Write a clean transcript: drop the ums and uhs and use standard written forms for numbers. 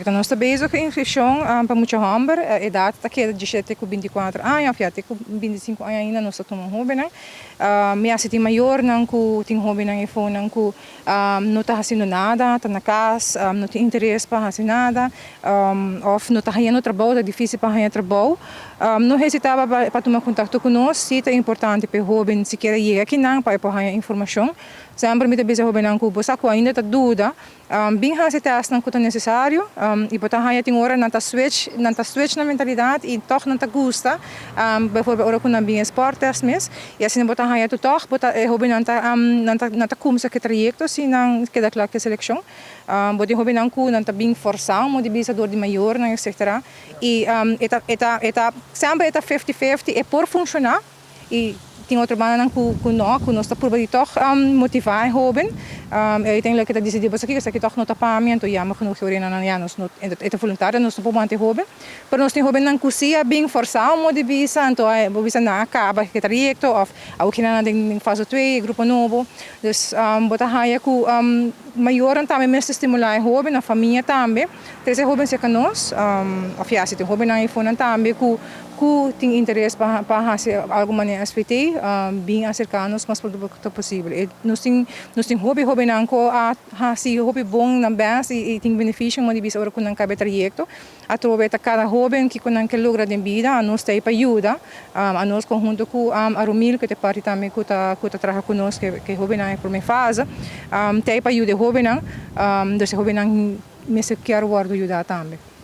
Nós estamos bezig in inscrição para muita hamber. A idade está aqui de 17 com 24 anos, já tem 25 anos ainda, nós estamos um hobby, né? Me acho maior, não que tem hobby não iPhone, não que não está fazendo nada, está na casa, não tem interesse para fazer nada, ou não está fazendo trabalho, é difícil para fazer trabalho. Não hesitava para tomar contato conosco, se é importante para o hobby, se quer ir aqui não, para fazer informação. Sempre me dá bem hobby não que você ainda está dúvida, bem fazer teste não que é necessário, e para fazer tem hora não está switch na mentalidade e toch não está gosta, bijvoorbeeld hora com bem esporte mesmo, e assim botar fazer tu toch, botar hobby não está como se que trajecto, se não queda claro que seleção, botar hobby não que não está bem forçado, mas de bisa dor de maior, etc. E sempre está 50-50 é por funcionar e tem outra banda que nós está por toch motivar jovem. Uiteindelijk dat decidir você que toch não está pagamento e amo que não querem não já nós é voluntário nós não manter jovem, mas nós tem jovem não cozinha bem forçado mo de bisa então bisa na acaba que trajecto of ao que não tem fase 2 grupo novo, dus botar raia que maior também mesmo estimular jovem na família também, terceiro jovem se que nós of já se tem jovem na iPhone também que tem interesse para fazer alguma SPT, bem acercar-nos o mais possível. Nós temos hobby não a fazer hobby bom na base e tem benefício mas de hora que não cabe trajecto. Através de cada jovem que não quer lograr em vida, a nós tem para ajuda, a nós conjunto com a Romil que é parte também que está trabalhando conosco que jovem é por minha fase, tem para ajuda jovem não, então jovem não me quer ajudar também.